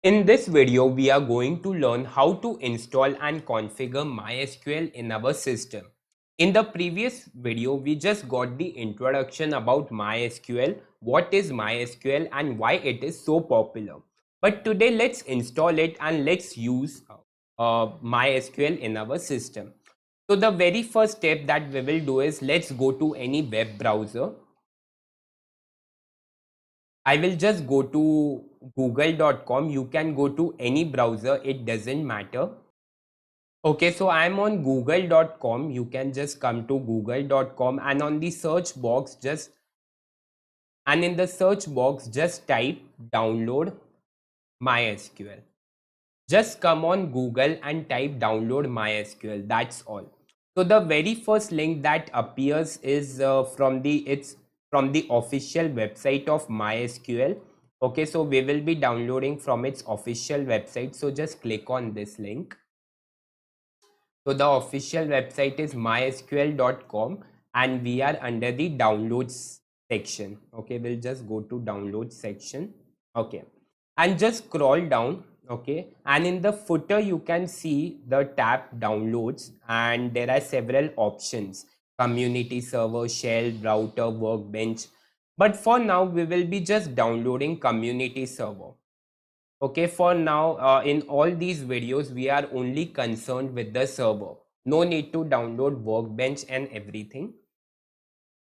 In this video, we are going to learn how to install and configure MySQL in our system. In the previous video, we just got the introduction about MySQL, what is MySQL and why it is so popular. But today, let's install it and let's use MySQL in our system. So the very first step that we will do is let's go to any web browser. I will just go to google.com. You can go to any browser, it doesn't matter. Okay, so I'm on google.com. You can just come to google.com and on the search box, in the search box, just type download MySQL. Just come on Google and type download MySQL. That's all. So the very first link that appears is from the official website of MySQL. Okay, so we will be downloading from its official website. So just click on this link. So the official website is mysql.com and we are under the downloads section. Okay, we'll just go to downloads section. Okay, and just scroll down. Okay, and in the footer you can see the tab downloads and there are several options: community server, shell, router, workbench. But for now we will be just downloading community server. Okay, for now, in all these videos, we are only concerned with the server. No need to download Workbench and everything.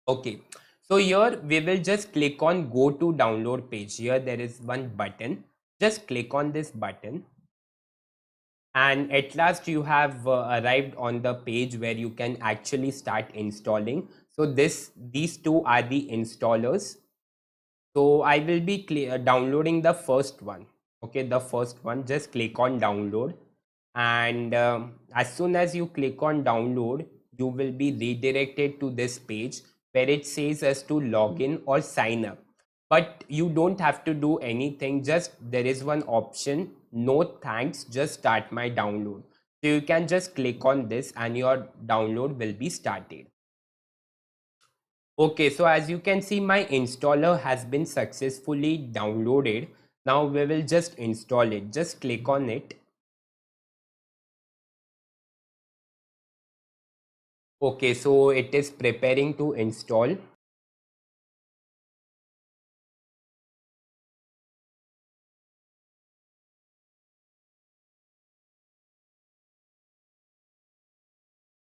Okay, so here we will just click on go to download page. Here there is one button. Just click on this button. And at last you have arrived on the page where you can actually start installing. So these two are the installers. So I will be downloading the first one. Okay, the first one, just click on download. And as soon as you click on download, you will be redirected to this page where it says us to log in or sign up. But you don't have to do anything. Just there is one option, no thanks, just start my download. So you can just click on this and your download will be started. Okay, so as you can see, my installer has been successfully downloaded. Now we will just install it. Just click on it. Okay, so it is preparing to install.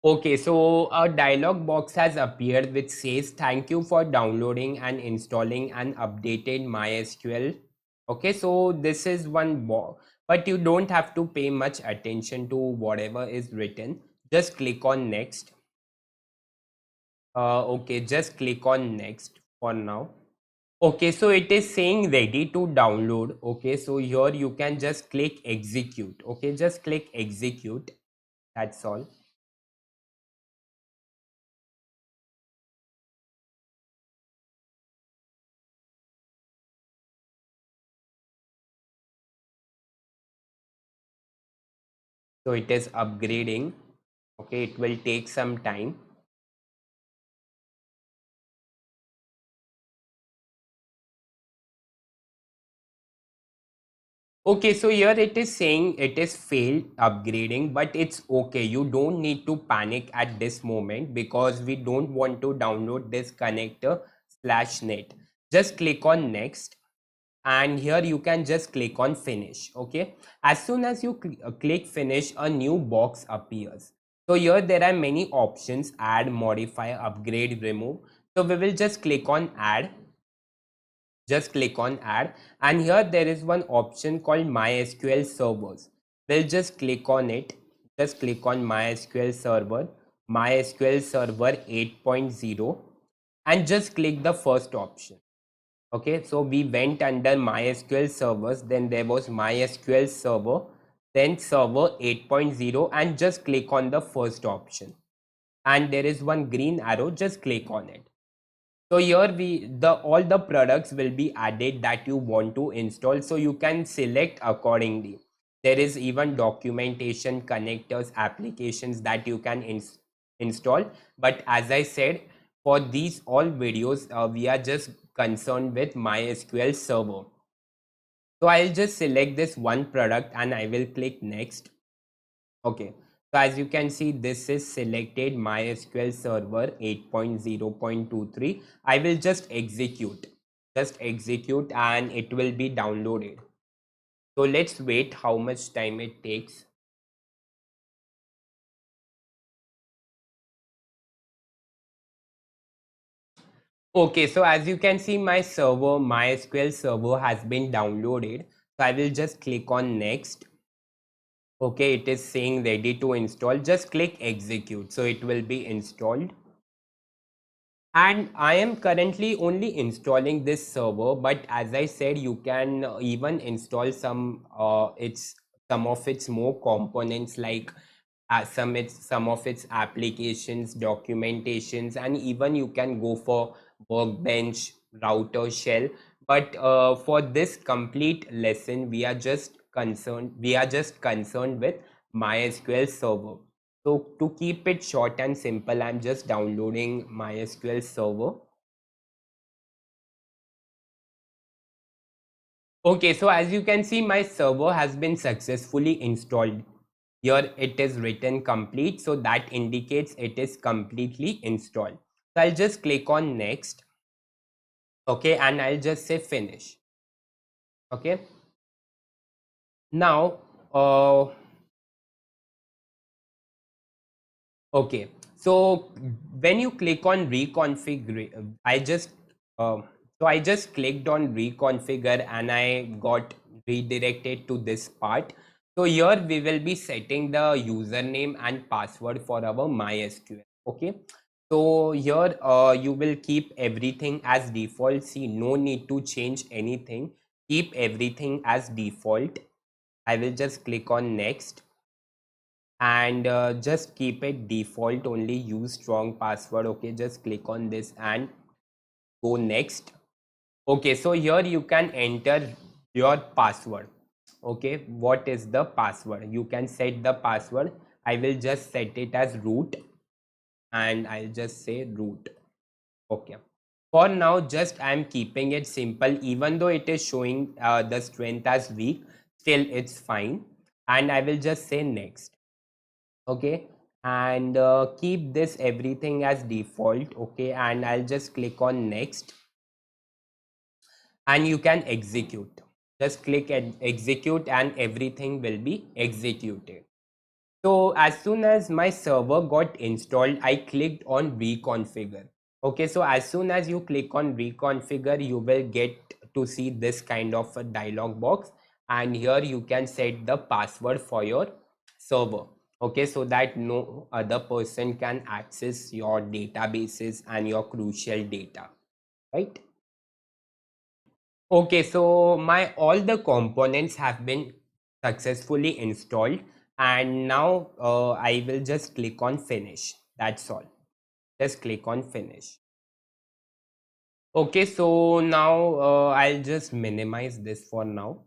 Okay, so a dialog box has appeared which says thank you for downloading and installing an updated MySQL. Okay, so this is one box, but you don't have to pay much attention to whatever is written. Just click on next. Okay, just click on next for now. Okay, so it is saying ready to download. Okay, so here you can just click execute. Okay, just click execute. That's all. So it is upgrading. Okay, it will take some time. Okay, so here it is saying it is failed upgrading, but it's okay. You don't need to panic at this moment because we don't want to download this connector slash net. Just click on next and here you can just click on finish. Okay, as soon as you click finish, a new box appears. So here there are many options: add, modify, upgrade, remove. So we will just click on add. Just click on add and here there is one option called MySQL servers. We'll just click on it. Just click on MySQL server, MySQL server 8.0, and just click the first option. Okay, so we went under MySQL servers, then there was MySQL server, then server 8.0, and just click on the first option. And there is one green arrow, just click on it. So here all the products will be added that you want to install, so you can select accordingly. There is even documentation, connectors, applications that you can install. But as I said, for these all videos, we are just concerned with MySQL server. So I'll just select this one product and I will click next. Okay. So as you can see, this is selected MySQL Server 8.0.23. I will just execute. Just execute and it will be downloaded. So let's wait how much time it takes. Okay, so as you can see, my server, MySQL server has been downloaded. So I will just click on next. Okay, it is saying ready to install. Just click execute. So it will be installed. And I am currently only installing this server, but as I said, you can even install some of its more components, like some of its applications, documentations, and even you can go for workbench, router, shell. But for this complete lesson, we are just concerned with MySQL server. So to keep it short and simple, I'm just downloading MySQL server. Okay, so as you can see, my server has been successfully installed. Here it is written complete, so that indicates it is completely installed. So I'll just click on next. Okay, and I'll just say finish. Okay, now okay, so when you click on reconfigure, uh, I just clicked on reconfigure and I got redirected to this part. So here we will be setting the username and password for our MySQL. Okay, so here you will keep everything as default. See, no need to change anything. Keep everything as default. I will just click on next and just keep it default, only use strong password. Okay, just click on this and go next. Okay, so here you can enter your password. Okay, what is the password? You can set the password. I will just set it as root and I'll just say root. Okay, for now just I'm keeping it simple, even though it is showing the strength as weak, still it's fine. And I will just say next. Okay, and keep this everything as default. Okay, and I'll just click on next and you can execute. Just click and execute and everything will be executed. So as soon as my server got installed, I clicked on reconfigure. Okay, so as soon as you click on reconfigure, you will get to see this kind of a dialog box, and here you can set the password for your server. Okay, so that no other person can access your databases and your crucial data, right? Okay, so my all the components have been successfully installed, and now I will just click on finish. That's all. Just click on finish. Okay, so now I'll just minimize this for now,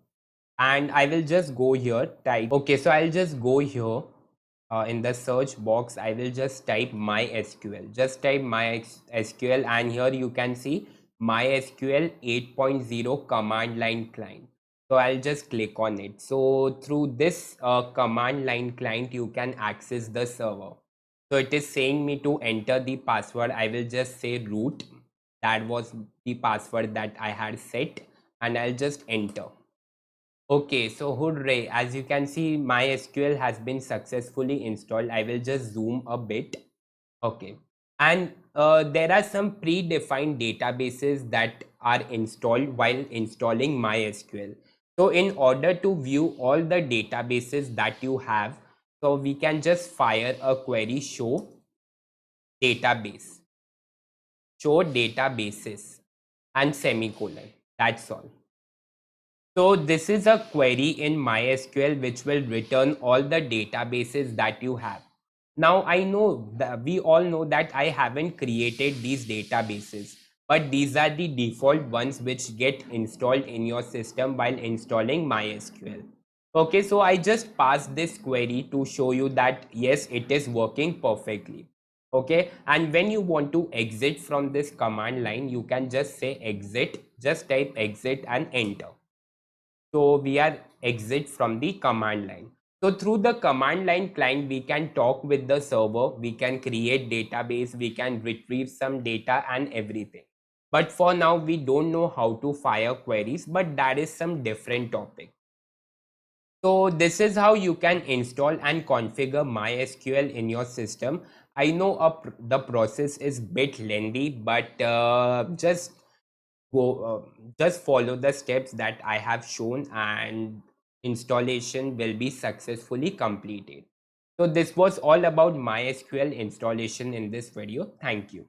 and I will just go here type. Okay, so I'll just go here in the search box. I will just type MySQL. Just type MySQL, and here you can see MySQL 8.0 command line client. So I'll just click on it. So through this command line client, you can access the server. So it is saying me to enter the password. I will just say root. That was the password that I had set, and I'll just enter. Okay, so hooray, as you can see, MySQL has been successfully installed. I will just zoom a bit. Okay, and there are some predefined databases that are installed while installing MySQL. So in order to view all the databases that you have, so we can just fire a query database, show databases and semicolon. That's all. So this is a query in MySQL which will return all the databases that you have. Now I know that we all know that I haven't created these databases, but these are the default ones which get installed in your system while installing MySQL. Okay, so I just passed this query to show you that yes, it is working perfectly. Okay, and when you want to exit from this command line, you can just say exit, just type exit and enter. So we are exit from the command line. So through the command line client, we can talk with the server, we can create database, we can retrieve some data and everything. But for now, we don't know how to fire queries, but that is some different topic. So this is how you can install and configure MySQL in your system. I know the process is bit lengthy, but go just follow the steps that I have shown and installation will be successfully completed. So this was all about MySQL installation in this video. Thank you.